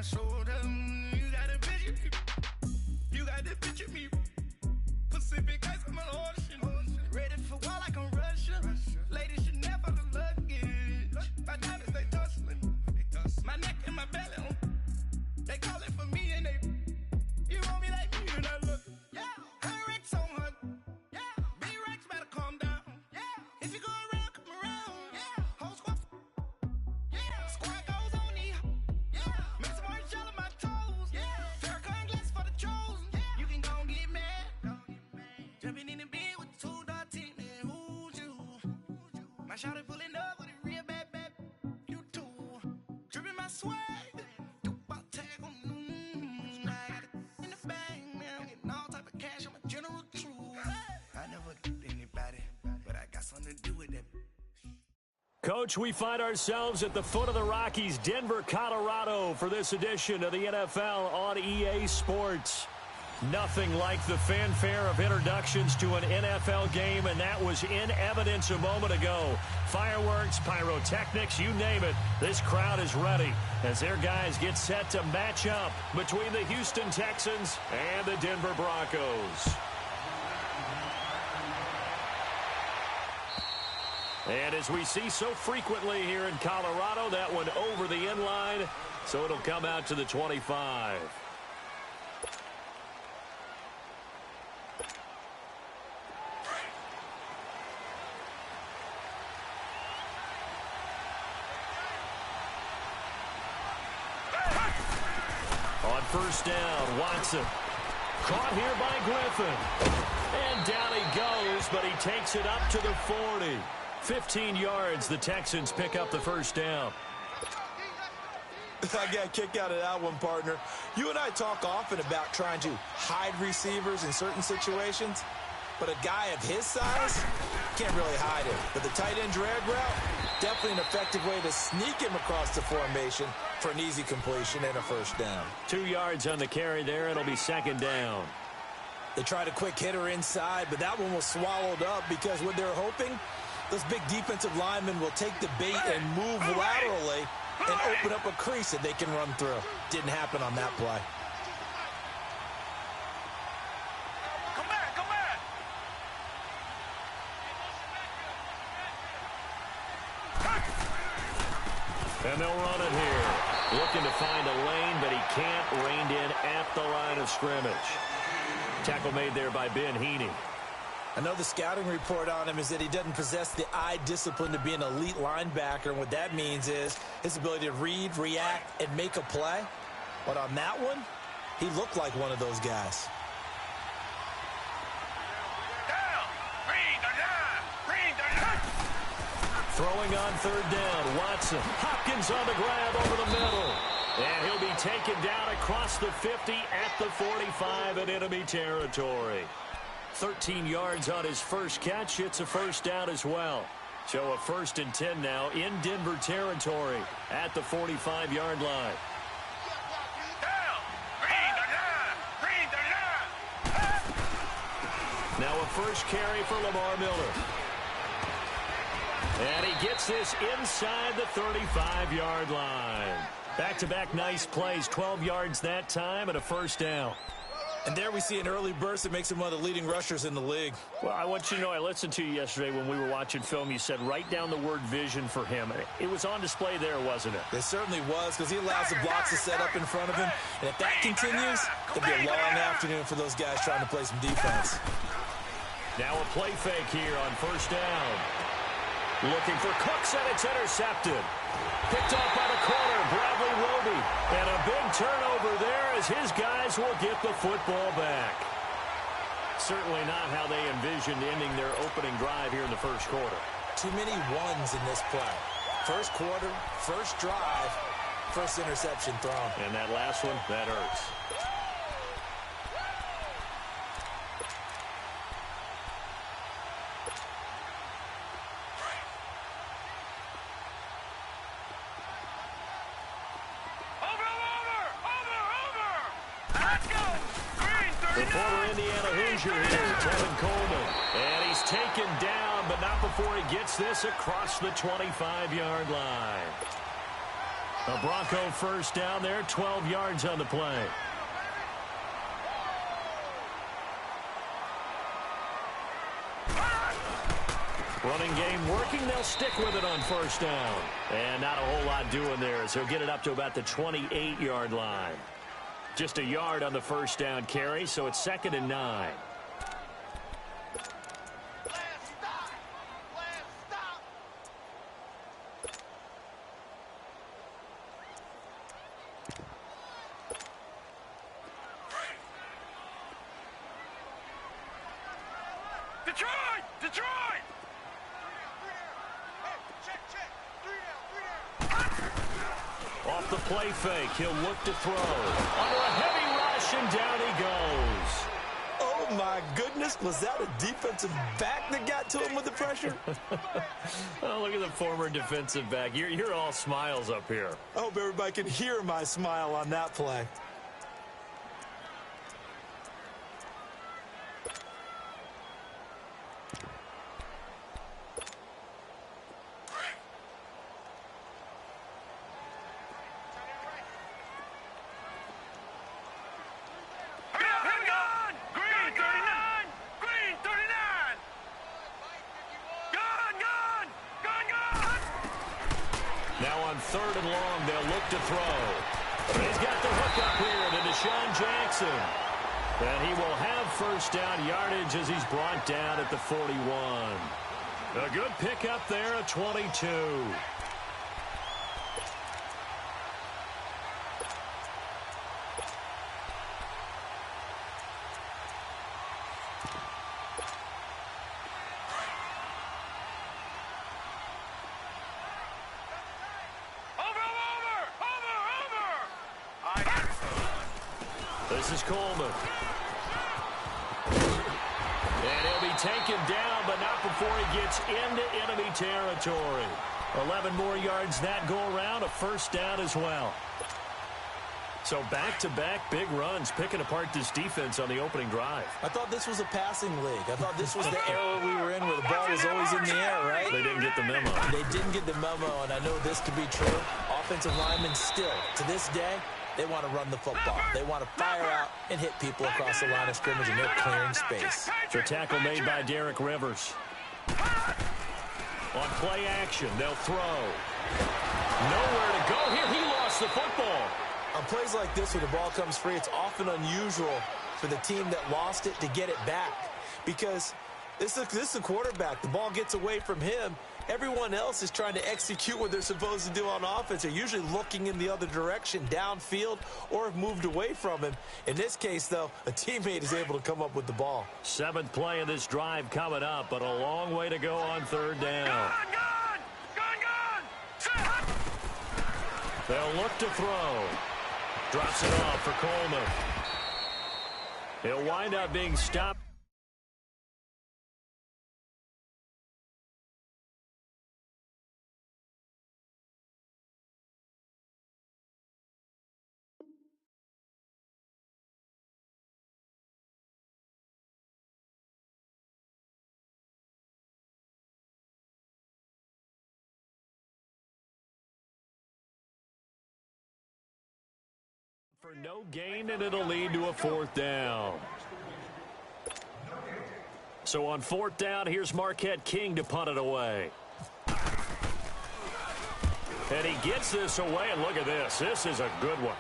my shoulder. You got a picture me. You got to picture me. Pacific ice on my ocean. Ready for war like I'm Russian. Ladies should never the luggage. My diamonds, they tussling. My neck and my belly. They call it for me and they. You want me like me and I look. Yeah. Her Rex on her. Yeah. Big Rex better calm down. Yeah. If you go around, come around. Yeah. Whole squad. Yeah. Squad goes on me. Yeah. Make some orange gel on my toes. Yeah. Farrakhan glass for the chosen. Yeah. You can go and get mad. Jumping in the bed with the 2 dot team. And who's you? My shawty pulling up with a real bad. You too. Dripping my swag. Coach, we find ourselves at the foot of the Rockies, Denver, Colorado, for this edition of the NFL on EA Sports. Nothing like the fanfare of introductions to an NFL game, and that was in evidence a moment ago. Fireworks, pyrotechnics, you name it. This crowd is ready as their guys get set to match up between the Houston Texans and the Denver Broncos. And as we see so frequently here in Colorado, that one over the end line, so it'll come out to the 25. On first down, Watson. Caught here by Griffin. And down he goes, but he takes it up to the 40. 15 yards, the Texans pick up the first down. I got a kick out of that one, partner. You and I talk often about trying to hide receivers in certain situations, but a guy of his size can't really hide him. But the tight end drag route, definitely an effective way to sneak him across the formation for an easy completion and a first down. 2 yards on the carry there. It'll be second down. They tried a quick hitter inside, but that one was swallowed up because what they're hoping, those big defensive linemen will take the bait and move laterally and open up a crease that they can run through. Didn't happen on that play. Come back, come back. And they'll run it here. Looking to find a lane, but he can't. Reined in at the line of scrimmage. Tackle made there by Ben Heaney. I know the scouting report on him is that he doesn't possess the eye discipline to be an elite linebacker, and what that means is his ability to read, react, and make a play. But on that one, he looked like one of those guys. Throwing on third down, Watson. Hopkins on the grab over the middle. And he'll be taken down across the 50 at the 45 in enemy territory. 13 yards on his first catch. It's a first down as well. So a 1st and 10 now in Denver territory at the 45-yard line. Now a first carry for Lamar Miller. And he gets this inside the 35-yard line. Back-to-back nice plays, 12 yards that time and a first down. And there we see an early burst that makes him one of the leading rushers in the league. Well, I want you to know, I listened to you yesterday when we were watching film. You said write down the word vision for him. It was on display there, wasn't it? It certainly was, because he allows the blocks to set up in front of him. And if that continues, it'll be a long afternoon for those guys trying to play some defense. Now a play fake here on first down. Looking for Cooks, and it's intercepted. Picked off by the corner, Bradley Roby. And a big turnover there as his guys will get the football back. Certainly not how they envisioned ending their opening drive here in the first quarter. Too many ones in this play. First quarter, first drive, first interception thrown. And that last one, that hurts. The former Indiana Hoosier here, Tevin Coleman. And he's taken down, but not before he gets this across the 25-yard line. A Bronco first down there, 12 yards on the play. Running game working. They'll stick with it on first down. And not a whole lot doing there, so he'll get it up to about the 28-yard line. Just a yard on the first down carry, so it's 2nd and 9. Off the play fake, he'll look to throw. Under a heavy rush, and down he goes. Oh, my goodness. Was that a defensive back that got to him with the pressure? Oh, look at the former defensive back. You're all smiles up here. I hope everybody can hear my smile on that play. Now on 3rd and long, they'll look to throw. He's got the hook up here to Deshaun Jackson. And he will have first down yardage as he's brought down at the 41. A good pickup there at 22. This is Coleman. And he'll be taken down, but not before he gets into enemy territory. 11 more yards that go around, a first down as well. So back-to-back big runs, picking apart this defense on the opening drive. I thought this was a passing league. I thought this was the era we were in where the ball was always in the air, right? They didn't get the memo. They didn't get the memo, and I know this to be true. Offensive linemen still, to this day, they want to run the football. They want to fire out and hit people across the line of scrimmage, and they're clearing space. The tackle made by Derek Rivers. On play action, they'll throw. Nowhere to go here. He lost the football. On plays like this where the ball comes free, it's often unusual for the team that lost it to get it back. Because this is a quarterback. The ball gets away from him. Everyone else is trying to execute what they're supposed to do on offense. They're usually looking in the other direction, downfield, or have moved away from him. In this case, though, a teammate is able to come up with the ball. 7th play of this drive coming up, but a long way to go on 3rd down. They'll look to throw. Drops it off for Coleman. He'll wind up being stopped. For no gain, and it'll lead to a 4th down. So on 4th down, here's Marquette King to punt it away. And he gets this away, and look at this. This is a good one.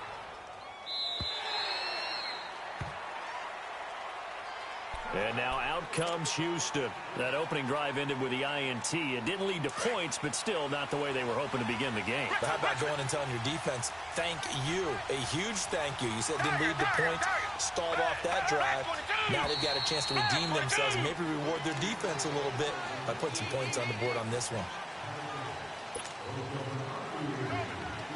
And now out comes Houston. That opening drive ended with the INT. It didn't lead to points, but still not the way they were hoping to begin the game. But how about going and telling your defense, thank you, a huge thank you. You said it didn't lead to points, stalled off that drive. Now they've got a chance to redeem themselves and maybe reward their defense a little bit by putting some points on the board on this one.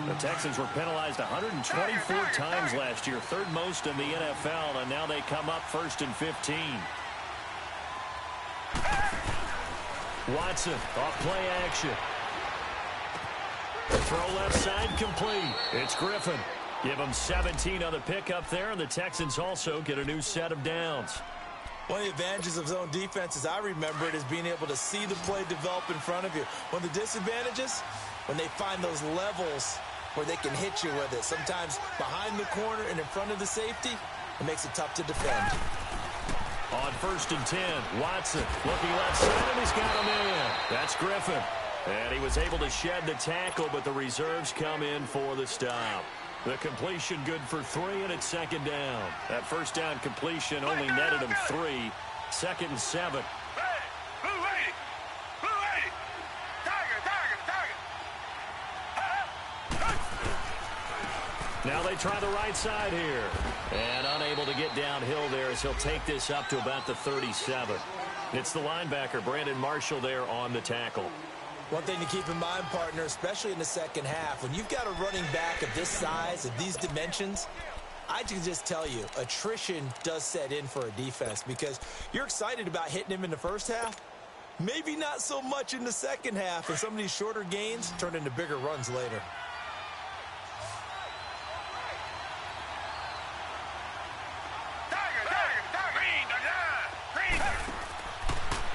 The Texans were penalized 124 times last year, 3rd most in the NFL, and now they come up 1st and 15. Watson off play action. The throw left side complete. It's Griffin. Give him 17 on the pickup there, and the Texans also get a new set of downs. One of the advantages of zone defense, as I remember it, is being able to see the play develop in front of you. One of the disadvantages, when they find those levels where they can hit you with it. Sometimes behind the corner and in front of the safety, it makes it tough to defend. On 1st and 10, Watson looking left side, and he's got a man. That's Griffin. And he was able to shed the tackle, but the reserves come in for the stop. The completion good for 3, and it's 2nd down. That first down completion only netted him 3. 2nd and 7. Now they try the right side here. And unable to get downhill there as he'll take this up to about the 37. It's the linebacker, Brandon Marshall, there on the tackle. One thing to keep in mind, partner, especially in the second half, when you've got a running back of this size, of these dimensions, I can just tell you, attrition does set in for a defense because you're excited about hitting him in the first half. Maybe not so much in the second half, and some of these shorter gains turn into bigger runs later.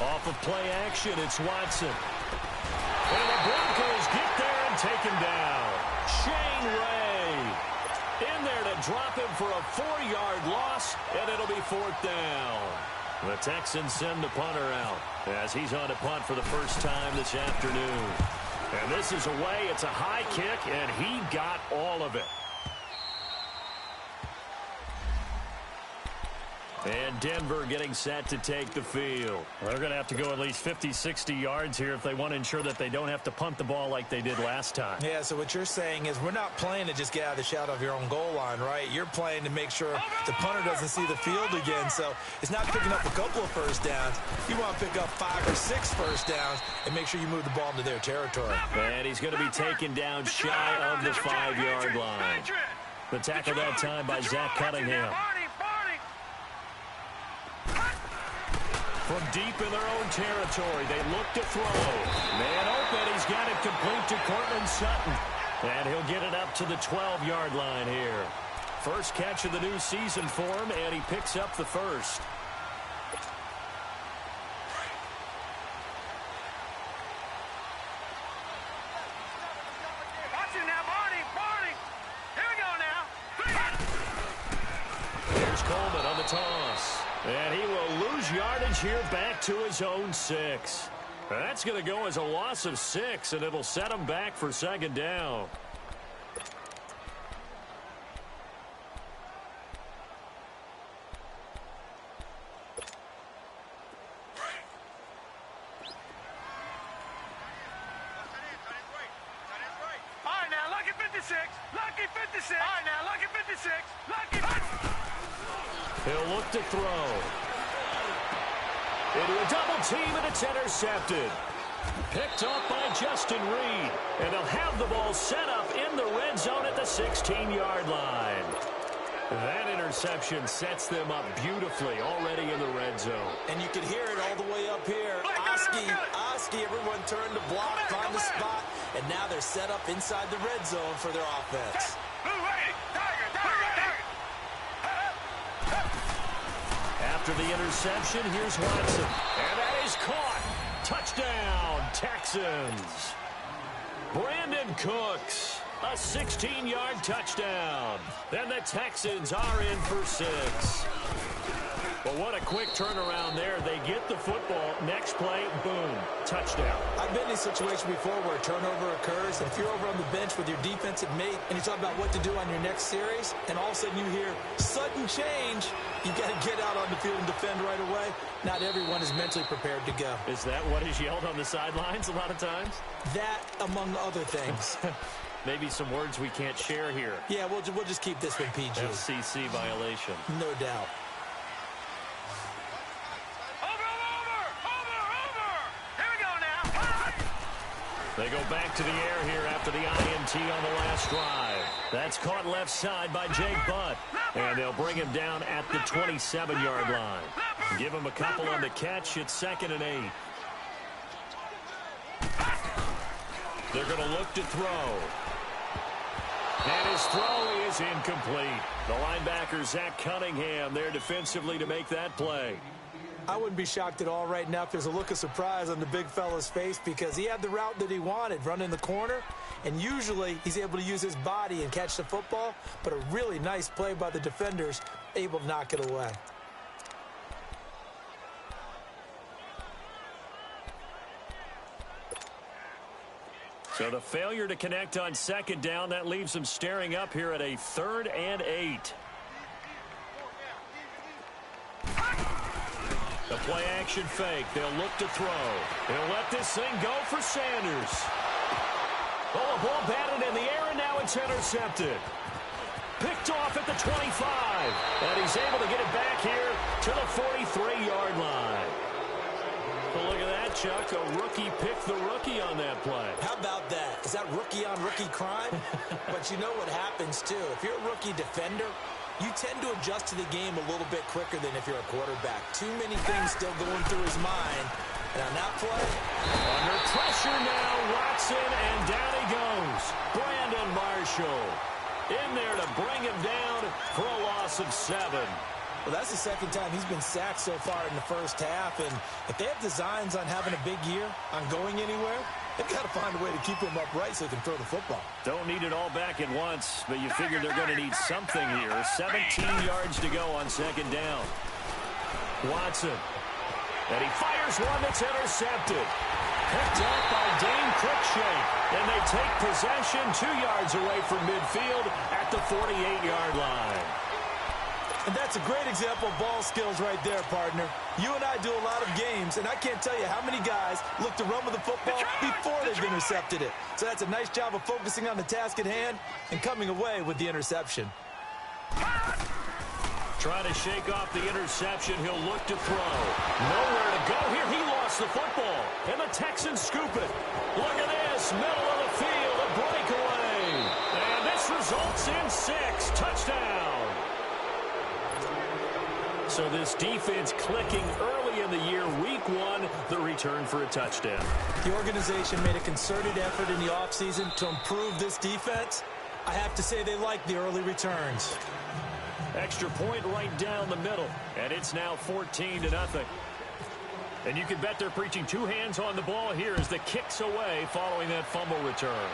Off of play action, it's Watson. And the Broncos get there and take him down. Shane Ray in there to drop him for a 4-yard loss, and it'll be 4th down. The Texans send the punter out as he's on a punt for the first time this afternoon. And this is away. It's a high kick, and he got all of it. And Denver getting set to take the field. Well, they're going to have to go at least 50, 60 yards here if they want to ensure that they don't have to punt the ball like they did last time. Yeah, so what you're saying is we're not playing to just get out of the shadow of your own goal line, right? You're playing to make sure the punter doesn't see the field again. So it's not picking up a couple of first downs. You want to pick up 5 or 6 first downs and make sure you move the ball into their territory. And he's going to be taken down shy of the 5-yard line. The tackle that time by Zach Cunningham. From deep in their own territory, they look to throw. Man open, he's got it complete to Cortland Sutton. And he'll get it up to the 12-yard line here. First catch of the new season for him, and he picks up the first. Watch it now, Barney. Here we go now. Here's Coleman on the toss. And he will lose yardage here back to his own 6. That's going to go as a loss of 6, and it'll set him back for 2nd down. All right, now, lucky 56. Lucky 56. All right, now, lucky 56. Lucky 56. He'll look to throw. Into a double team, and it's intercepted. Picked off by Justin Reed. And they'll have the ball set up in the red zone at the 16-yard line. That interception sets them up beautifully already in the red zone. And you can hear it all the way up here. Oski, everyone turned to block, find the spot, and now they're set up inside the red zone for their offense. After the interception, here's Watson. And that is caught. Touchdown, Texans. Brandon Cooks, a 16-yard touchdown. And the Texans are in for 6. But what a quick turnaround there. They get the football. Next play, boom, touchdown. I've been in a situation before where a turnover occurs, and if you're over on the bench with your defensive mate and you talk about what to do on your next series, and all of a sudden you hear sudden change, you've got to get out on the field and defend right away. Not everyone is mentally prepared to go. Is that what is yelled on the sidelines a lot of times? That, among other things. Maybe some words we can't share here. Yeah, we'll just keep this one PG. FCC violation. No doubt. They go back to the air here after the INT on the last drive. That's caught left side by Jake Butt. And they'll bring him down at the 27-yard line. Give him a couple on the catch. It's 2nd and 8. They're going to look to throw. And his throw is incomplete. The linebacker, Zach Cunningham, there defensively to make that play. I wouldn't be shocked at all right now if there's a look of surprise on the big fella's face because he had the route that he wanted, running the corner, and usually he's able to use his body and catch the football, but a really nice play by the defenders, able to knock it away. So the failure to connect on second down, that leaves them staring up here at a 3rd and 8. The play-action fake. They'll look to throw. They'll let this thing go for Sanders. Oh, a ball batted in the air, and now it's intercepted. Picked off at the 25. And he's able to get it back here to the 43-yard line. But look at that, Chuck. A rookie picked the rookie on that play. How about that? Is that rookie-on-rookie crime? But you know what happens, too. If you're a rookie defender, you tend to adjust to the game a little bit quicker than if you're a quarterback. Too many things still going through his mind. And on that play, under pressure now, Watson, and down he goes. Brandon Marshall in there to bring him down for a loss of 7. Well, that's the second time he's been sacked so far in the first half. And if they have designs on having a big year, on going anywhere, they've got to find a way to keep him upright so they can throw the football. Don't need it all back at once, but you figure they're going to need something here. 17 yards to go on second down. Watson. And he fires one that's intercepted. Picked up by Dane Cruikshank. And they take possession 2 yards away from midfield at the 48-yard line. And that's a great example of ball skills right there, partner. You and I do a lot of games, and I can't tell you how many guys look to run with the football before they've intercepted it. So that's a nice job of focusing on the task at hand and coming away with the interception. Trying to shake off the interception. He'll look to throw. Nowhere to go here. He lost the football. And the Texans scoop it. Look at this. Middle of the field. A breakaway. And this results in 6. Touchdown. So this defense clicking early in the year. Week 1, the return for a touchdown. The organization made a concerted effort in the offseason to improve this defense. I have to say they like the early returns. Extra point right down the middle. And it's now 14-0. And you can bet they're preaching 2 hands on the ball here as the kick's away following that fumble return.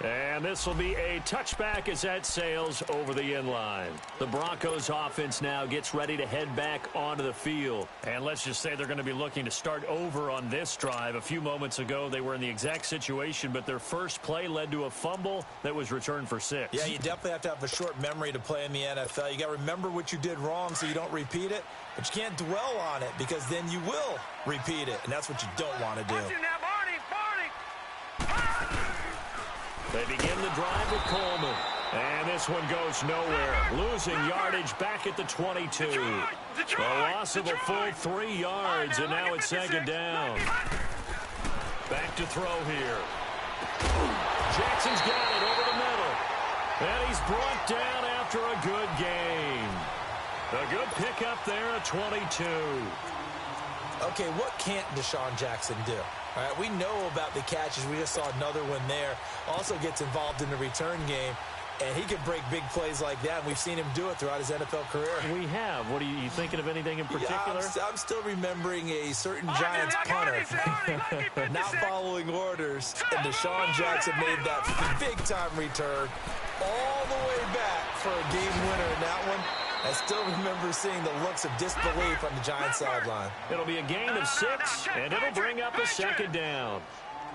And this will be a touchback as that sails over the end line. The Broncos offense now gets ready to head back onto the field. And let's just say they're going to be looking to start over on this drive. A few moments ago, they were in the exact situation, but their first play led to a fumble that was returned for 6. Yeah, you definitely have to have a short memory to play in the NFL. You got to remember what you did wrong so you don't repeat it, but you can't dwell on it because then you will repeat it, and that's what you don't want to do. They begin the drive with Coleman. And this one goes nowhere. Losing yardage back at the 22. A loss of a full 3 yards, and now it's second down. Back to throw here. Jackson's got it over the middle. And he's brought down after a good game. A good pickup there at 22. Okay, what can't Deshaun Jackson do? All right, we know about the catches. We just saw another one there. Also gets involved in the return game, and he can break big plays like that. And we've seen him do it throughout his NFL career. We have. What are you thinking of anything in particular? Yeah, I'm still remembering a certain Giants punter not following orders, and Deshaun Jackson made that big-time return all the way back for a game winner in that one. I still remember seeing the looks of disbelief on the Giants sideline. It'll be a gain of 6, and it'll bring up a second down.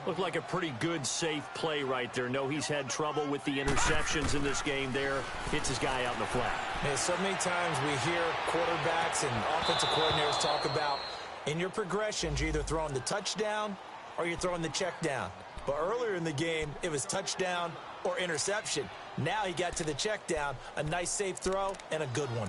Looked like a pretty good, safe play right there. No, he's had trouble with the interceptions in this game there. Hits his guy out in the flat. Man, so many times we hear quarterbacks and offensive coordinators talk about in your progressions, you're either throwing the touchdown or you're throwing the check down. But earlier in the game, it was touchdown or interception. Now he got to the check down, a nice safe throw, and a good one.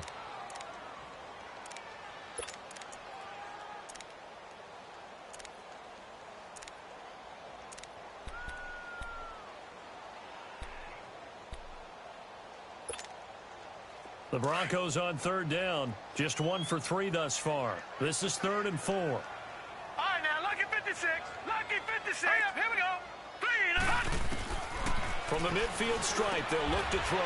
The Broncos on third down. Just 1 for 3 thus far. This is 3rd and 4. All right, now, lucky 56. Lucky 56. Hurry up, here we go. Clean up. From the midfield stripe, they'll look to throw.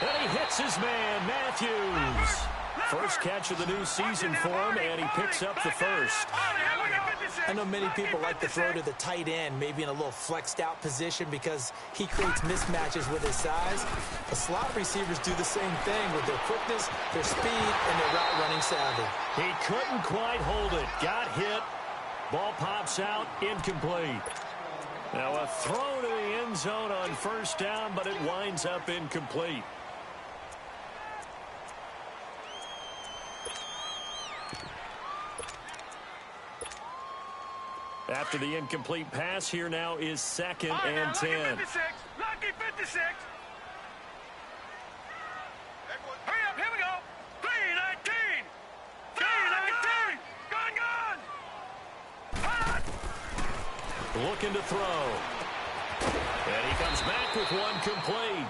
And he hits his man, Matthews. First catch of the new season for him, and he picks up the first. I know many people like to throw to the tight end, maybe in a little flexed out position because he creates mismatches with his size. The slot receivers do the same thing with their quickness, their speed, and their route running savvy. He couldn't quite hold it. Got hit. Ball pops out, incomplete. Now a throw to the end zone on first down, but it winds up incomplete. After the incomplete pass, here now is second and 10. Lucky 56. Hurry up, here we go. 319. 319. Gone. Looking to throw. And he comes back with one complete.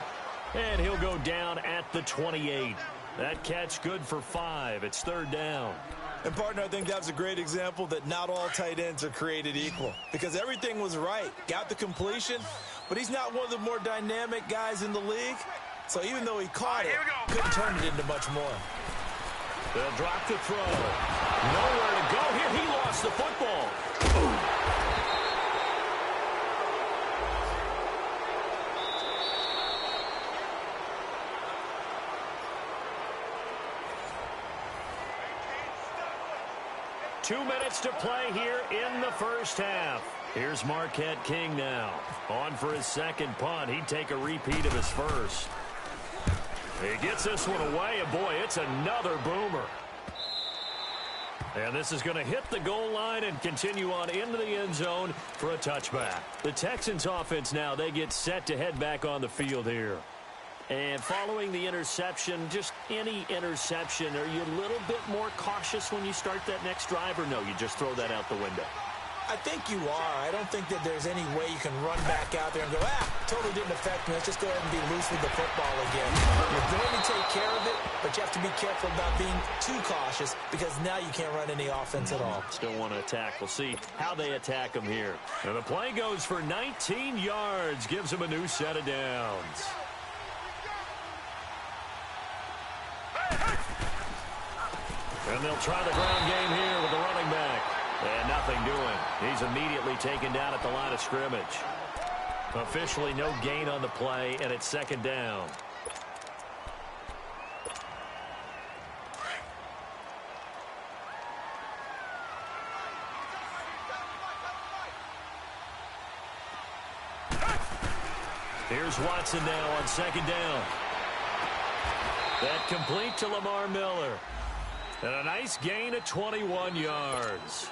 And he'll go down at the 28. That catch good for 5. It's third down. And, partner, I think that was a great example that not all tight ends are created equal because everything was right. Got the completion, but he's not one of the more dynamic guys in the league. So even though he caught it, couldn't turn it into much more. They'll drop the throw. Nowhere to go here. He lost the football. Ooh. 2 minutes to play here in the first half. Here's Marquette King now. On for his second punt. He'd take a repeat of his first. He gets this one away, and boy, it's another boomer. And this is going to hit the goal line and continue on into the end zone for a touchback. The Texans offense now, they get set to head back on the field here. And following the interception, just any interception, are you a little bit more cautious when you start that next drive, or no, you just throw that out the window? I think you are. I don't think that there's any way you can run back out there and go, totally didn't affect me. Let's just go ahead and be loose with the football again. You're going to take care of it, but you have to be careful about being too cautious because now you can't run any offense at all. Still want to attack. We'll see how they attack him here. And the play goes for 19 yards, gives him a new set of downs. And they'll try the ground game here with the running back. And nothing doing. He's immediately taken down at the line of scrimmage. Officially no gain on the play, and it's second down. Here's Watson now on second down. That complete to Lamar Miller. And a nice gain of 21 yards.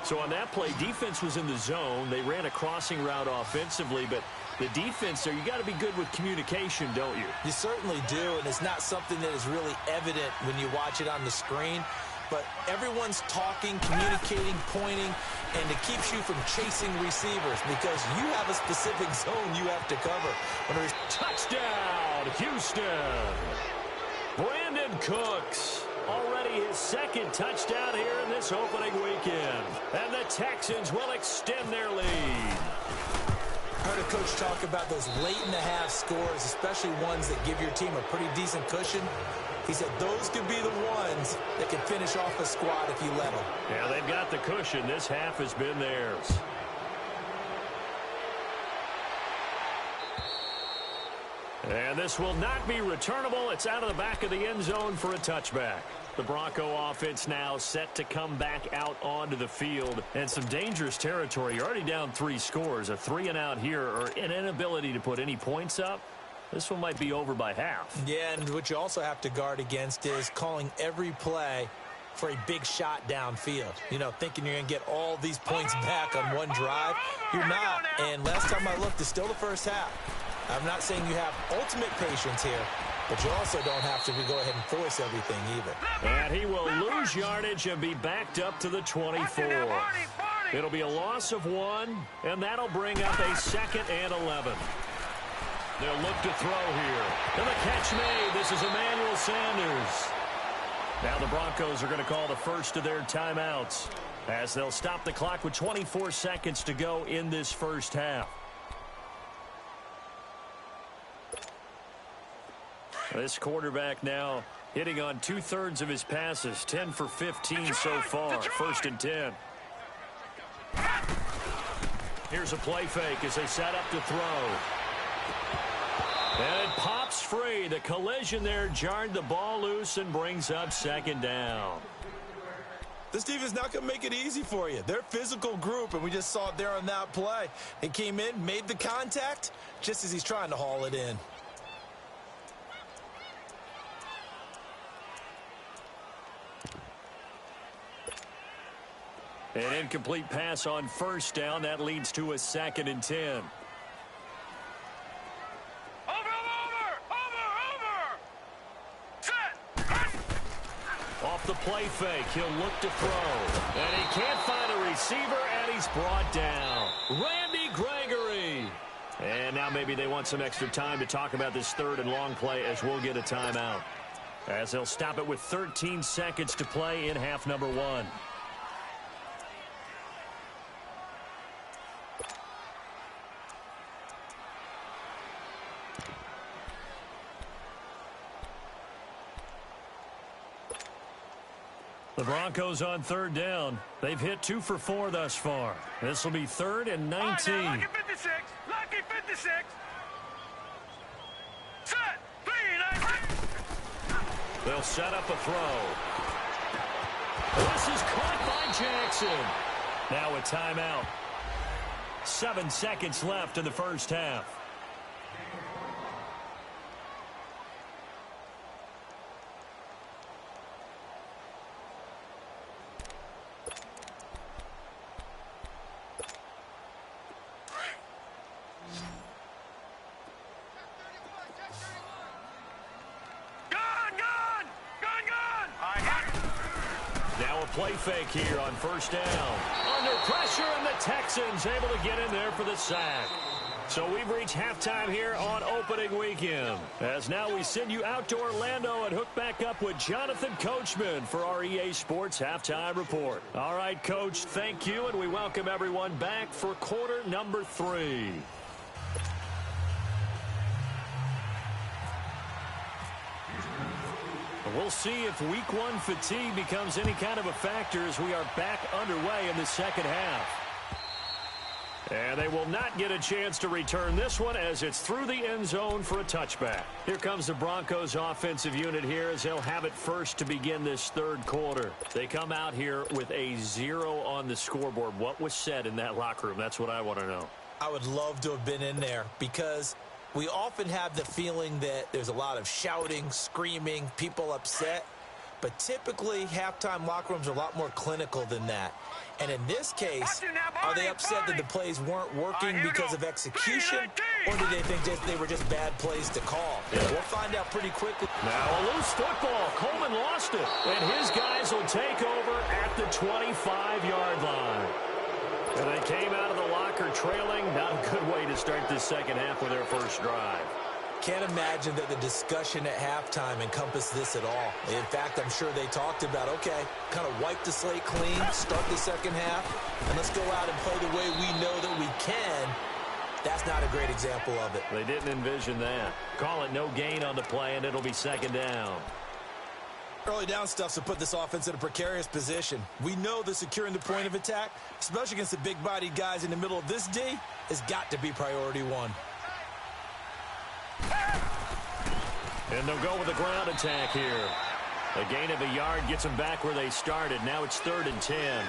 So on that play, defense was in the zone. They ran a crossing route offensively, but the defense there, you got to be good with communication, don't you? You certainly do, and it's not something that is really evident when you watch it on the screen. But everyone's talking, communicating, pointing, and it keeps you from chasing receivers because you have a specific zone you have to cover. Touchdown, Houston! Brandon Cooks, already his second touchdown here in this opening weekend. And the Texans will extend their lead. I heard a coach talk about those late-in-the-half scores, especially ones that give your team a pretty decent cushion. He said those could be the ones that can finish off a squad if you let them. Yeah, they've got the cushion. This half has been theirs. And this will not be returnable. It's out of the back of the end zone for a touchback. The Bronco offense now set to come back out onto the field. And some dangerous territory. You're already down 3 scores. A 3-and-out here or an inability to put any points up. This one might be over by half. Yeah, and what you also have to guard against is calling every play for a big shot downfield. You know, thinking you're going to get all these points back on one drive. You're not. And last time I looked, it's still the first half. I'm not saying you have ultimate patience here, but you also don't have to go ahead and force everything either. And he will lose yardage and be backed up to the 24. It'll be a loss of 1, and that'll bring up a 2nd and 11. They'll look to throw here. And the catch made. This is Emmanuel Sanders. Now the Broncos are going to call the first of their timeouts as they'll stop the clock with 24 seconds to go in this first half. This quarterback now Hitting on 2/3 of his passes, 10 for 15 so far. 1st and 10. Here's a play fake as they set up to throw. And it pops free. The collision there jarred the ball loose and brings up 2nd down. This defense not going to make it easy for you. They're a physical group, and we just saw it there on that play. He came in, made the contact, just as he's trying to haul it in. An incomplete pass on 1st down. That leads to a 2nd and 10. Off the play fake, he'll look to throw. And he can't find a receiver, and he's brought down. Randy Gregory. And now maybe they want some extra time to talk about this 3rd and long play as we'll get a timeout. As they'll stop it with 13 seconds to play in half number 1. The Broncos on 3rd down. They've hit 2 for 4 thus far. This will be 3rd and 19. Right, lucky 56. Lucky 56. Set. 3, 9. They'll set up a throw. This is caught by Jackson. Now a timeout. 7 seconds left in the 1st half. Play fake here on 1st down. Under pressure, and the Texans able to get in there for the sack. So we've reached halftime here on opening weekend. As now we send you out to Orlando and hook back up with Jonathan Coachman for our EA Sports Halftime Report. All right, Coach, thank you, and we welcome everyone back for quarter number 3. We'll see if week 1 fatigue becomes any kind of a factor as we are back underway in the 2nd half. And they will not get a chance to return this one as it's through the end zone for a touchback. Here comes the Broncos offensive unit here as they'll have it first to begin this 3rd quarter. They come out here with a 0 on the scoreboard. What was said in that locker room? That's what I want to know. I would love to have been in there because we often have the feeling that there's a lot of shouting, screaming, people upset. But typically, halftime locker rooms are a lot more clinical than that. And in this case, are they upset that the plays weren't working because of execution? Or do they think they were just bad plays to call? Yeah. We'll find out pretty quickly. Now a loose football. Coleman lost it. And his guys will take over at the 25-yard line. And they came out of the locker trailing. Not a good way to start this 2nd half with their first drive. Can't imagine that the discussion at halftime encompassed this at all. In fact, I'm sure they talked about, okay, kind of wipe the slate clean, start the 2nd half, and let's go out and play the way we know that we can. That's not a great example of it. They didn't envision that. Call it no gain on the play, and it'll be 2nd down. Early down stuff to put this offense in a precarious position. We know that securing the point of attack, especially against the big-bodied guys in the middle of this D, has got to be priority 1. And they'll go with a ground attack here. A gain of a yard gets them back where they started. Now it's 3rd and 10.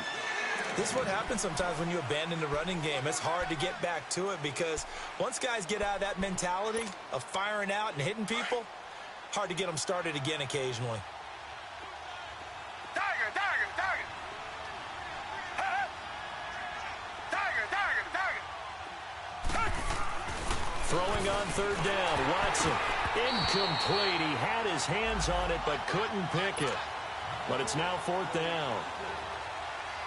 This is what happens sometimes when you abandon the running game. It's hard to get back to it because once guys get out of that mentality of firing out and hitting people, hard to get them started again occasionally. Throwing on 3rd down, Watson. Incomplete. He had his hands on it but couldn't pick it. But it's now 4th down.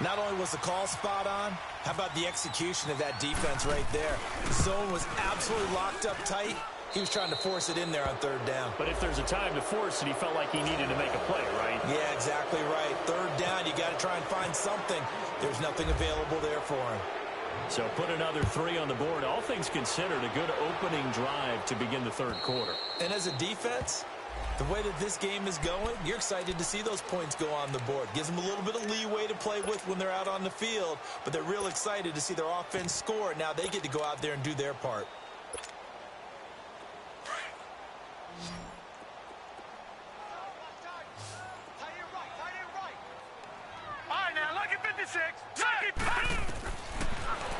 Not only was the call spot on, how about the execution of that defense right there? The zone was absolutely locked up tight. He was trying to force it in there on 3rd down. But if there's a time to force it, he felt like he needed to make a play, right? Yeah, exactly right. 3rd down, you got to try and find something. There's nothing available there for him. So put another 3 on the board. All things considered, a good opening drive to begin the 3rd quarter. And as a defense, The way that this game is going, you're excited to see those points go on the board. Gives them a little bit of leeway to play with when they're out on the field, but they're real excited to see their offense score. Now they get to go out there and do their part.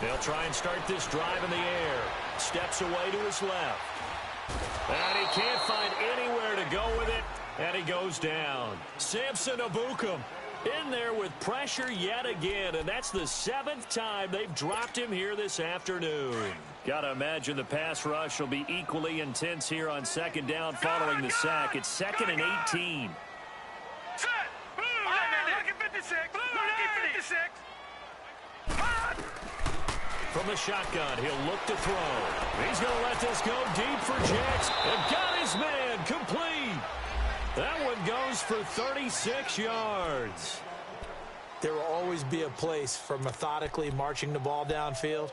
They'll try and start this drive in the air. Steps away to his left. And he can't find anywhere to go with it, and he goes down. Samson Abukum in there with pressure yet again, and that's the 7th time they've dropped him here this afternoon. Got to imagine the pass rush will be equally intense here on 2nd down following the sack. It's 2nd and 18. Set! Blue, lucky 56! Lucky 56! From the shotgun, he'll look to throw. He's going to let this go deep for Jacks. And got his man complete. That one goes for 36 yards. There will always be a place for methodically marching the ball downfield.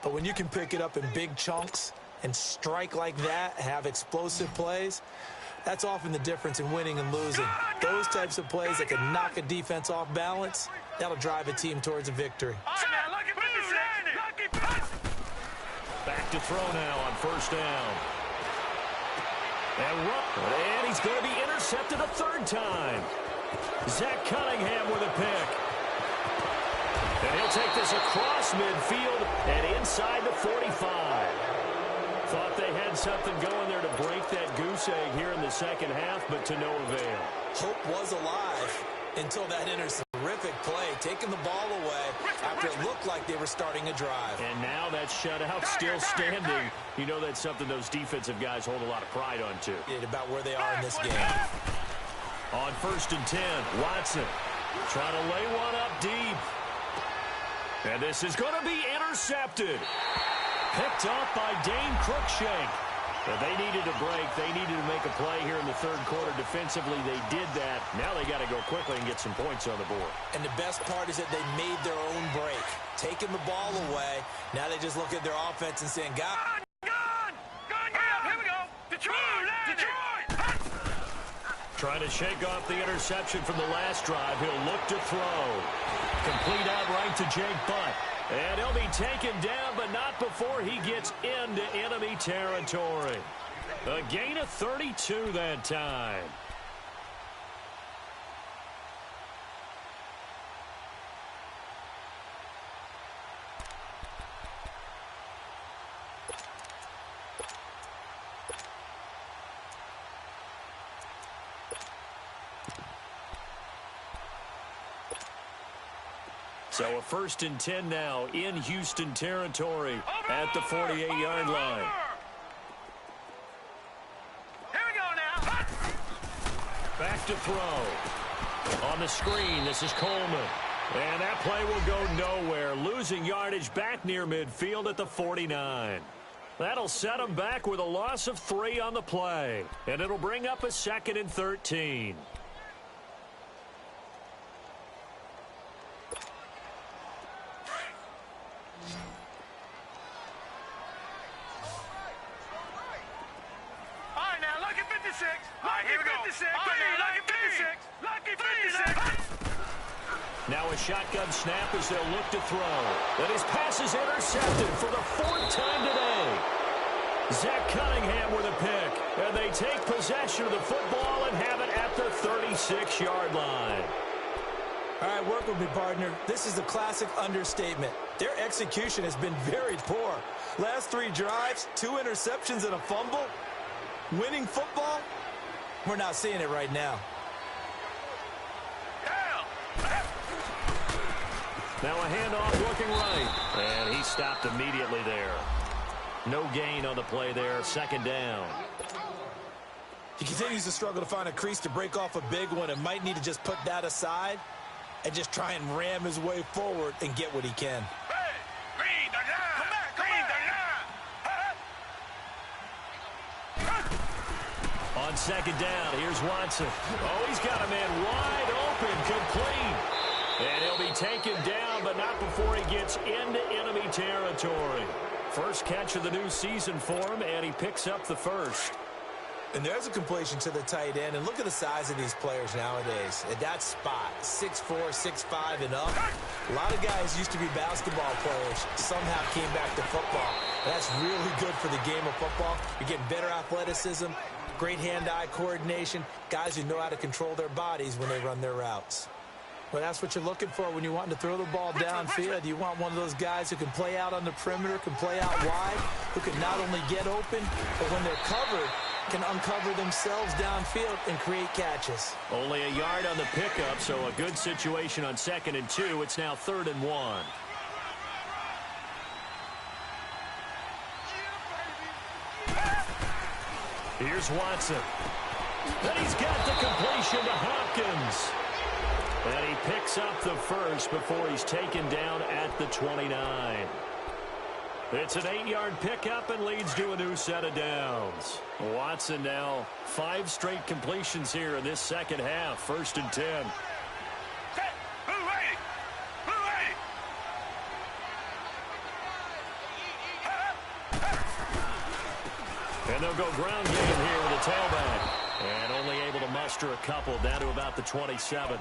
But when you can pick it up in big chunks and strike like that, have explosive plays, that's often the difference in winning and losing. Those types of plays that can knock a defense off balance, that'll drive a team towards a victory. Back to throw now on 1st down. And he's going to be intercepted a 3rd time. Zach Cunningham with a pick. And he'll take this across midfield and inside the 45. Thought they had something going there to break that goose egg here in the 2nd half, but to no avail. Hope was alive until that terrific play, taking the ball away after it looked like they were starting a drive. And now that shutout still standing. You know that's something those defensive guys hold a lot of pride on, too. About where they are in this game. On 1st and 10, Watson trying to lay one up deep. And this is going to be intercepted. Picked off by Dane Cruikshank. But they needed a break. They needed to make a play here in the 3rd quarter. Defensively, they did that. Now they got to go quickly and get some points on the board. And the best part is that they made their own break. Taking the ball away. Now they just look at their offense and saying, God. Here we go. Detroit. Trying to shake off the interception from the last drive. He'll look to throw. Complete out right to Jake Butt. And he'll be taken down, but not before he gets into enemy territory. A gain of 32 that time. So a 1st and 10 now in Houston territory at the 48-yard line. Here we go now. Back to throw. On the screen, this is Coleman. And that play will go nowhere. Losing yardage back near midfield at the 49. That'll set them back with a loss of 3 on the play. And it'll bring up a 2nd and 13. Now a shotgun snap as they'll look to throw. And his pass is intercepted for the 4th time today. Zach Cunningham with a pick. And they take possession of the football and have it at the 36-yard line. All right, work with me, partner. This is a classic understatement. Their execution has been very poor. Last 3 drives, 2 interceptions and a fumble. Winning football? We're not seeing it right now. Now a handoff looking right. And he stopped immediately there. No gain on the play there. 2nd down. He continues to struggle to find a crease to break off a big one and might need to just put that aside and just try and ram his way forward and get what he can. Hey, green the line. Come back, green the line. On 2nd down, here's Watson. Oh, he's got a man wide open, complete. And he'll be taken down, but not before he gets into enemy territory. First catch of the new season for him, and he picks up the 1st. And there's a completion to the tight end. And look at the size of these players nowadays. At that spot, 6'4", 6'5", and up. A lot of guys used to be basketball players. Somehow came back to football. And that's really good for the game of football. You're getting better athleticism, great hand-eye coordination, guys who know how to control their bodies when they run their routes. Well, that's what you're looking for when you're wanting to throw the ball downfield. You want one of those guys who can play out on the perimeter, can play out wide, who can not only get open, but when they're covered, can uncover themselves downfield and create catches. Only a yard on the pickup, so a good situation on 2nd and 2. It's now 3rd and 1. Here's Watson. Then he's got the completion to Hopkins. And he picks up the first before he's taken down at the 29. It's an 8-yard pickup and leads to a new set of downs. Watson now 5 straight completions here in this second half. 1st and 10. And they'll go ground game here with a tailback. And only able to muster a couple down to about the 27.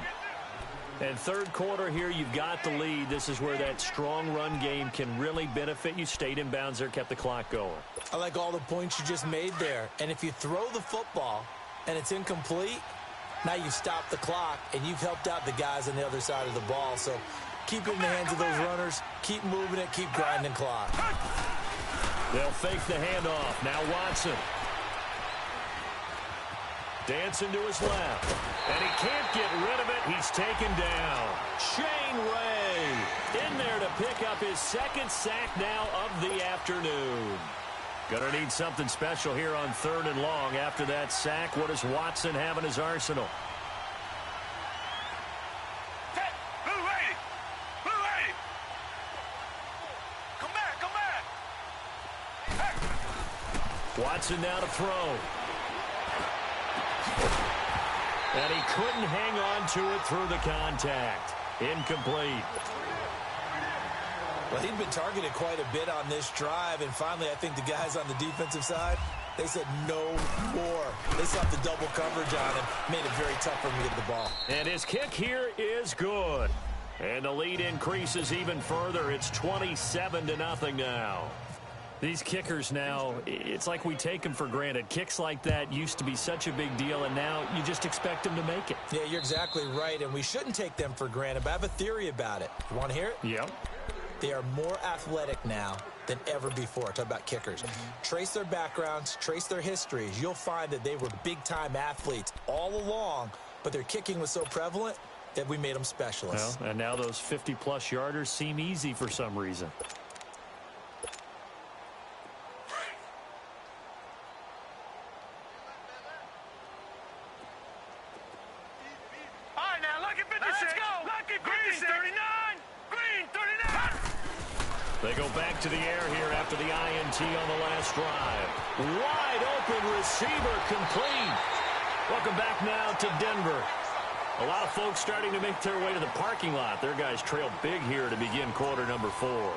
And 3rd quarter here, you've got the lead. This is where that strong run game can really benefit you. Stayed in bounds there, kept the clock going. I like all the points you just made there. And if you throw the football and it's incomplete, now you stop the clock and you've helped out the guys on the other side of the ball. So keep it in the hands of those runners. Keep moving it. Keep grinding clock. They'll fake the handoff. Now Watson. Dancing to his left. And he can't get rid of it. He's taken down. Shane Ray in there to pick up his 2nd sack now of the afternoon. Gonna need something special here on 3rd and long. After that sack, what does Watson have in his arsenal? Watson now to throw. And he couldn't hang on to it through the contact. Incomplete. Well, he'd been targeted quite a bit on this drive, and finally I think the guys on the defensive side, they said no more. They slapped the double coverage on him, made it very tough for him to get the ball. And his kick here is good. And the lead increases even further. It's 27-0 now. These kickers now, it's like we take them for granted. Kicks like that used to be such a big deal, and now you just expect them to make it. Yeah, you're exactly right, and we shouldn't take them for granted, but I have a theory about it. You want to hear it? Yep. They are more athletic now than ever before. Talk about kickers. Trace their backgrounds, trace their histories. You'll find that they were big-time athletes all along, but their kicking was so prevalent that we made them specialists. Well, and now those 50-plus yarders seem easy for some reason. They go back to the air here after the INT on the last drive. Wide open receiver complete. Welcome back now to Denver. A lot of folks starting to make their way to the parking lot. Their guys trail big here to begin quarter number 4.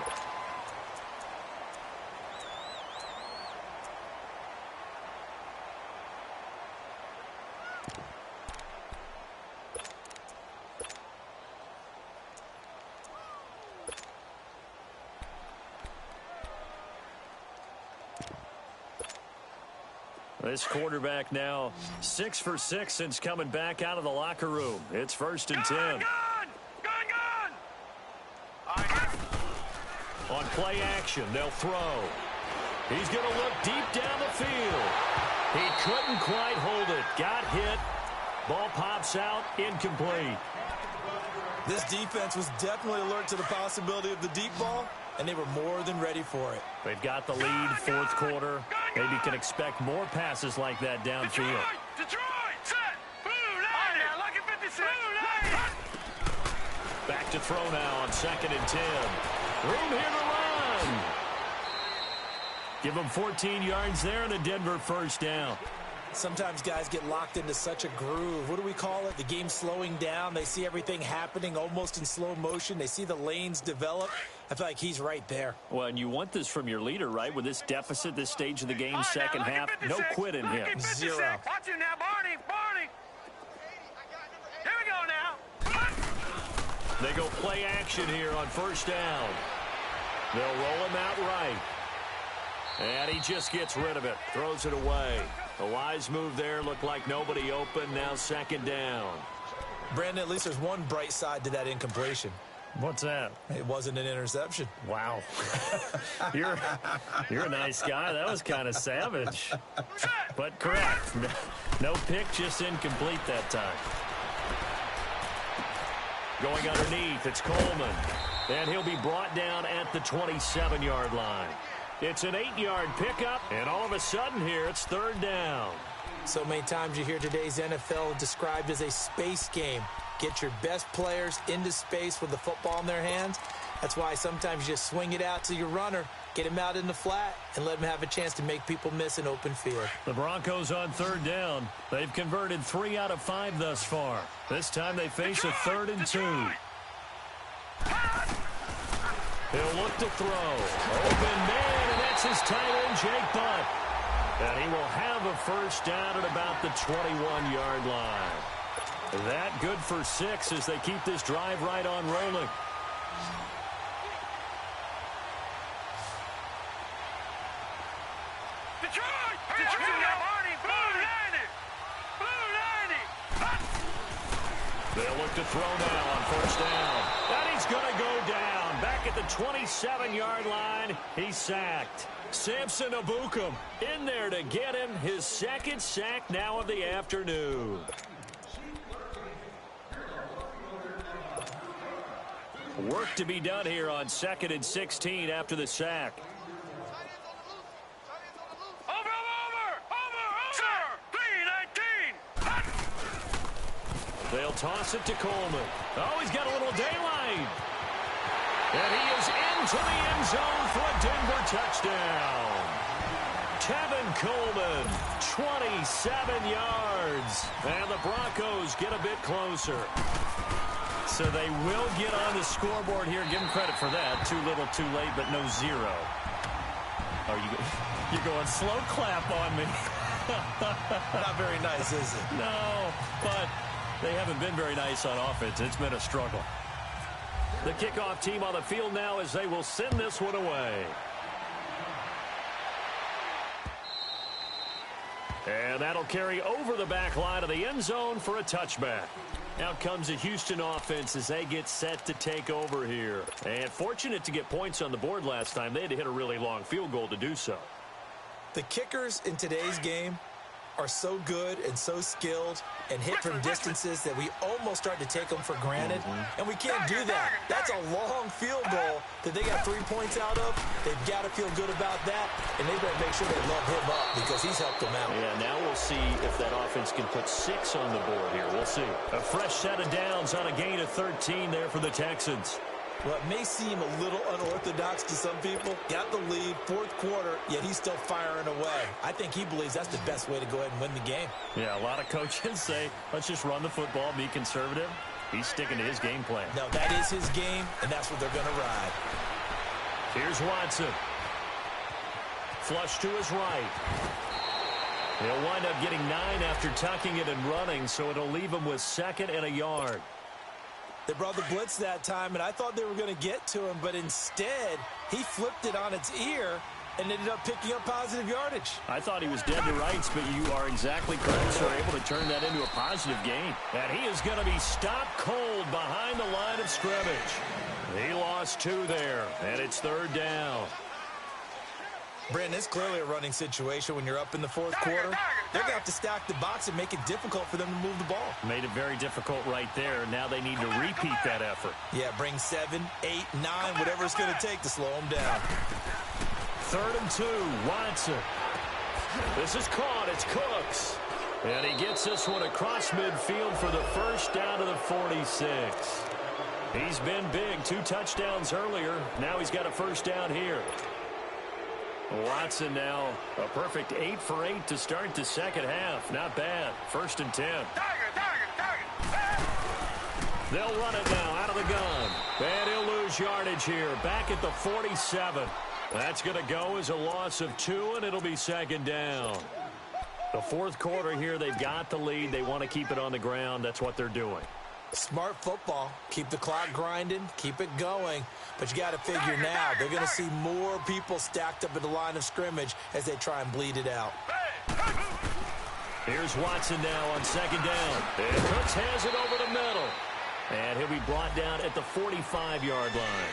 This quarterback now 6 for 6 since coming back out of the locker room. It's 1st and 10. On play action, they'll throw. He's going to look deep down the field. He couldn't quite hold it. Got hit. Ball pops out. Incomplete. This defense was definitely alert to the possibility of the deep ball, and they were more than ready for it. They've got the lead, 4th quarter. Maybe can expect more passes like that downfield. Detroit, set, blue line. Now, look at 56. Back to throw now on 2nd and 10. Room here to run. Give them 14 yards there and a Denver 1st down. Sometimes guys get locked into such a groove. What do we call it? The game slowing down. They see everything happening almost in slow motion. They see the lanes develop. I feel like he's right there. Well, and you want this from your leader, right? With this deficit, this stage of the game, second half, no quit in him. Zero. Watch him now, Barney. Here we go now. They go play action here on first down. They'll roll him out right. And he just gets rid of it. Throws it away. The wise move there. Looked like nobody open. Now second down. Brandon, at least there's one bright side to that incompletion. What's that? It wasn't an interception. Wow. You're a nice guy. That was kind of savage. But correct. No pick, just incomplete that time. Going underneath, it's Coleman. And he'll be brought down at the 27-yard line. It's an 8-yard pickup, and all of a sudden here, it's third down. So many times you hear today's NFL described as a space game. Get your best players into space with the football in their hands. That's why sometimes you just swing it out to your runner, get him out in the flat, and let him have a chance to make people miss an open field. The Broncos on third down. They've converted 3 out of 5 thus far. This time they face a 3rd and 2. He'll look to throw. Open man, and that's his tight end, Jake Butt. And he will have a first down at about the 21-yard line. That good for 6 as they keep this drive right on rolling. They'll look to throw now on first down. And he's going to go down. Back at the 27-yard line, he's sacked. Samson Abukum in there to get him. His second sack now of the afternoon. Work to be done here on 2nd and 16 after the sack. They'll toss it to Coleman. Oh, he's got a little daylight. And he is into the end zone for a Denver touchdown. Tevin Coleman, 27 yards. And the Broncos get a bit closer. So they will get on the scoreboard here. Give them credit for that. Too little, too late, but no 0. Oh, you're going slow clap on me. Not very nice, is it? No, but they haven't been very nice on offense. It's been a struggle. The kickoff team on the field now as they will send this one away. And that'll carry over the back line of the end zone for a touchback. Out comes the Houston offense as they get set to take over here. And fortunate to get points on the board last time. They had to hit a really long field goal to do so. The kickers in today's game are so good and so skilled and hit from distances that we almost start to take them for granted. And we can't do that. That's a long field goal that they got 3 points out of. They've got to feel good about that, and they better make sure they love him up because he's helped them out. Yeah, now we'll see if that offense can put 6 on the board here. We'll see. A fresh set of downs on a gain of 13 there for the Texans. Well, it may seem a little unorthodox to some people. Got the lead, 4th quarter, yet he's still firing away. I think he believes that's the best way to go ahead and win the game. Yeah, a lot of coaches say, let's just run the football, be conservative. He's sticking to his game plan. No, that is his game, and that's what they're going to ride. Here's Watson. Flush to his right. He'll wind up getting 9 after tucking it and running, so it'll leave him with 2nd and a yard. They brought the blitz that time, and I thought they were going to get to him, but instead, he flipped it on its ear and ended up picking up positive yardage. I thought he was dead to rights, but you are exactly correct, sir. Able to turn that into a positive gain. And he is going to be stopped cold behind the line of scrimmage. He lost 2 there, and it's 3rd down. Brandon, it's clearly a running situation when you're up in the 4th quarter. They're going to have to stack the box and make it difficult for them to move the ball. Made it very difficult right there. Now they need to repeat that effort. Yeah, bring 7, 8, 9, whatever it's going to take to slow them down. 3rd and 2, Watson. This is caught. It's Cooks. And he gets this one across midfield for the first down to the 46. He's been big. 2 touchdowns earlier. Now he's got a first down here. Watson now a perfect 8 for 8 to start the second half. Not bad. 1st and 10. They'll run it now out of the gun. And he'll lose lose yardage here. Back at the 47. That's going to go as a loss of 2, and it'll be second down. The fourth quarter here, they've got the lead. They want to keep it on the ground. That's what they're doing. Smart football. Keep the clock grinding. Keep it going. But you got to figure now, they're going to see more people stacked up at the line of scrimmage as they try and bleed it out. Here's Watson now on second down. And Cooks has it over the middle. And he'll be brought down at the 45-yard line.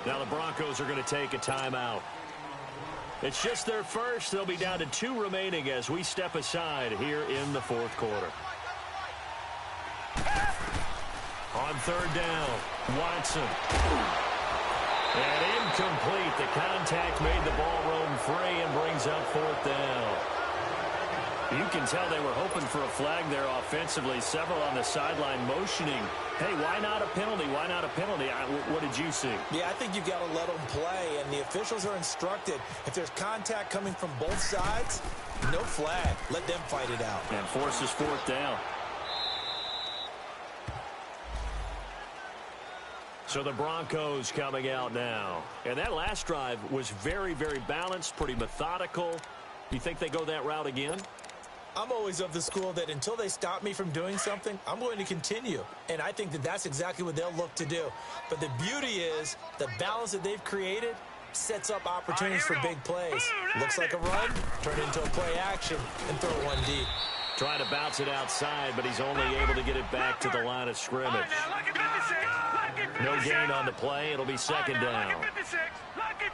Now the Broncos are going to take a timeout. It's just their first. They'll be down to 2 remaining as we step aside here in the fourth quarter. On third down, Watson. And incomplete. The contact made the ball roam free and brings up fourth down. You can tell they were hoping for a flag there offensively. Several on the sideline motioning. Hey, why not a penalty? Why not a penalty? What did you see? Yeah, I think you've got to let them play, and the officials are instructed. If there's contact coming from both sides, no flag. Let them fight it out. And forces fourth down. So the Broncos coming out now. And that last drive was very, very balanced, pretty methodical. You think they go that route again? I'm always of the school that until they stop me from doing something, I'm going to continue. And I think that that's exactly what they'll look to do. But the beauty is the balance that they've created sets up opportunities for big plays. Looks like a run, turn it into a play action, and throw one deep. Trying to bounce it outside, but he's only able to get it back to the line of scrimmage. No gain on the play. It'll be second down.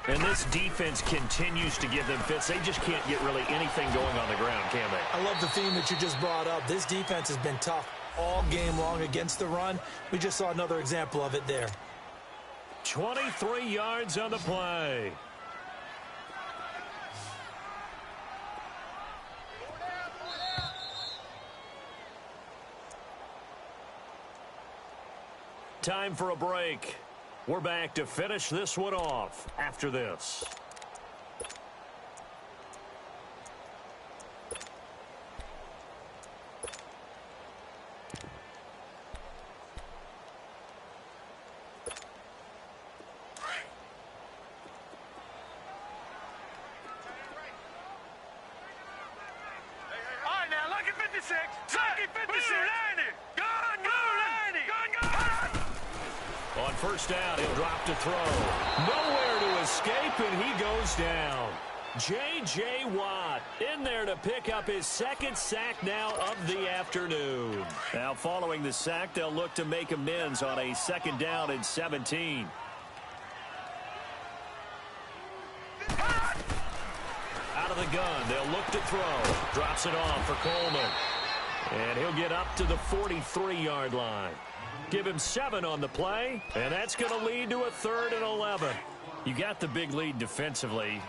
And this defense continues to give them fits. They just can't get really anything going on the ground, can they? I love the theme that you just brought up. This defense has been tough all game long against the run. We just saw another example of it there. 23 yards on the play. Time for a break. We're back to finish this one off after this. All right, now, look at 56. Look at 56. On first down, he'll drop to throw. Nowhere to escape, and he goes down. J.J. Watt in there to pick up his second sack now of the afternoon. Now, following the sack, they'll look to make amends on a second down and 17. Out of the gun, they'll look to throw. Drops it off for Coleman. And he'll get up to the 43-yard line. Give him 7 on the play, and that's going to lead to a 3rd and 11. You got the big lead defensively.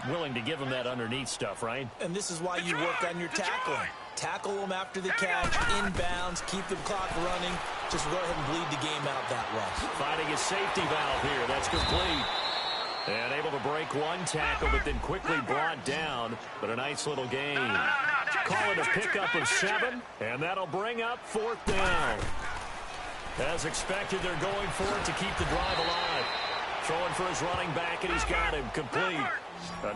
Willing to give him that underneath stuff, right? And this is why you work on your tackling. Tackle them after the catch, inbounds, keep the clock running. Just go ahead and bleed the game out that way. Finding a safety valve here. That's complete. And able to break one tackle, but then quickly brought down. But a nice little gain. Call it a pickup of 7, and that'll bring up 4th down. As expected, they're going for it to keep the drive alive. Throwing for his running back, and he's got him complete.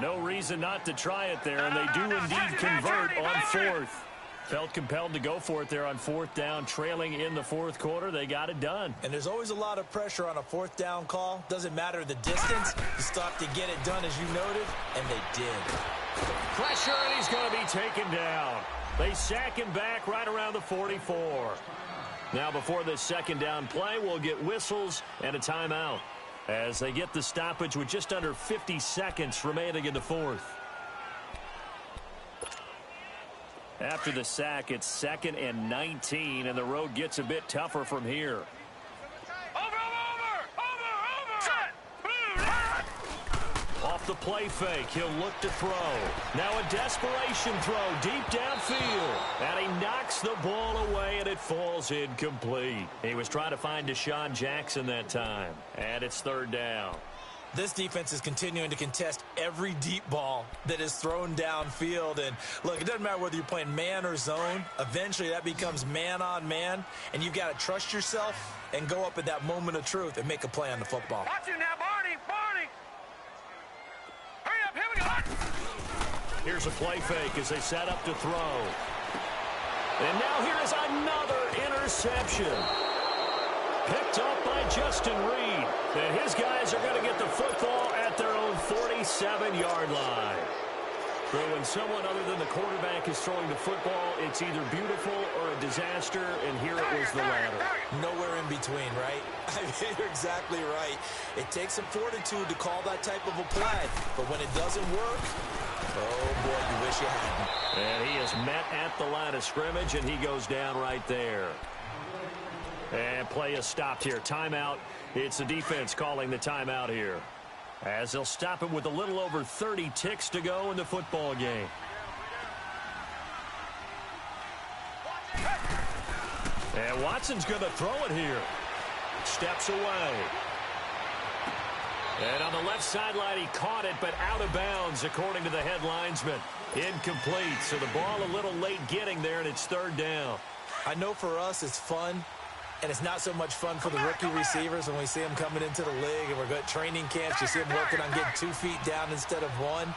No reason not to try it there, and they do indeed convert on 4th. Felt compelled to go for it there on 4th down, trailing in the 4th quarter. They got it done. And there's always a lot of pressure on a 4th down call. Doesn't matter the distance. You still have to get it done, as you noted, and they did. Pressure, and he's going to be taken down. They sack him back right around the 44. Now, before this second down play, we'll get whistles and a timeout as they get the stoppage with just under 50 seconds remaining in the 4th. After the sack, it's 2nd and 19, and the road gets a bit tougher from here. Off the play fake, he'll look to throw. Now a desperation throw deep downfield. And he knocks the ball away, and it falls incomplete. He was trying to find Deshaun Jackson that time. And it's 3rd down. This defense is continuing to contest every deep ball that is thrown downfield. And, look, it doesn't matter whether you're playing man or zone. Eventually, that becomes man-on-man, and you've got to trust yourself and go up at that moment of truth and make a play on the football. Watch you now, Barney! Barney! Hurry up, here we go! Here's a play fake as they set up to throw. And now here is another interception. Picked up by Justin Reed. And his guys are going to get the football at their own 47-yard line. So when someone other than the quarterback is throwing the football, it's either beautiful or a disaster, and here it was the latter. Nowhere in between, right? I mean, you're exactly right. It takes some fortitude to call that type of a play, but when it doesn't work, oh boy, you wish you hadn't. And he is met at the line of scrimmage, and he goes down right there. And play is stopped here. Timeout. It's the defense calling the timeout here, as they'll stop it with a little over 30 ticks to go in the football game. And Watson's going to throw it here. Steps away. And on the left sideline, he caught it, but out of bounds, according to the head linesman. Incomplete, so the ball a little late getting there, and it's third down. I know for us it's fun, and it's not so much fun for the rookie receivers when we see them coming into the league and we're going to training camps. You see them working on getting 2 feet down instead of 1.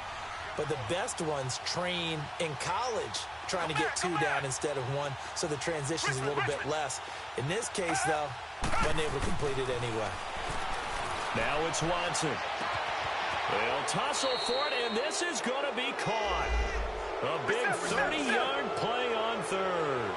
But the best ones train in college trying to get 2 down instead of 1, so the transition's a little bit less. In this case, though, wasn't able to complete it anyway. Now it's Watson. They'll tussle for it, and this is going to be caught. A big 30-yard play on third.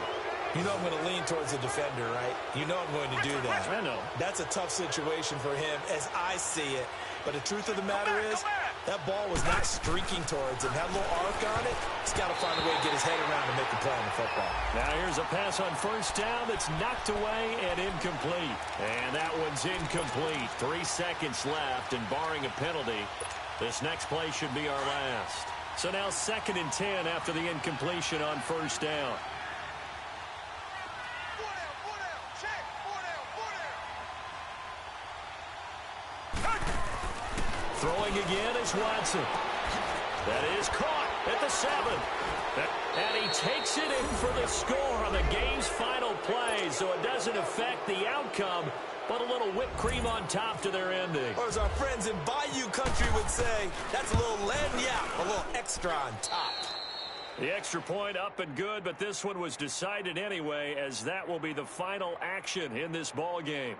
You know I'm going to lean towards the defender, right? You know I'm going to do that. I know. That's a tough situation for him as I see it. But the truth of the matter is, that ball was not streaking towards him. Had a little arc on it. He's got to find a way to get his head around and make a play on the football. Now here's a pass on first down that's knocked away and incomplete. And that one's incomplete. 3 seconds left, and barring a penalty, this next play should be our last. So now 2nd and 10 after the incompletion on first down. Throwing again is Watson. That is caught at the 7. And he takes it in for the score on the game's final play, so it doesn't affect the outcome, but a little whipped cream on top to their ending. Or as our friends in Bayou Country would say, that's a little lagniappe, a little extra on top. The extra point up and good, but this one was decided anyway, as that will be the final action in this ball game.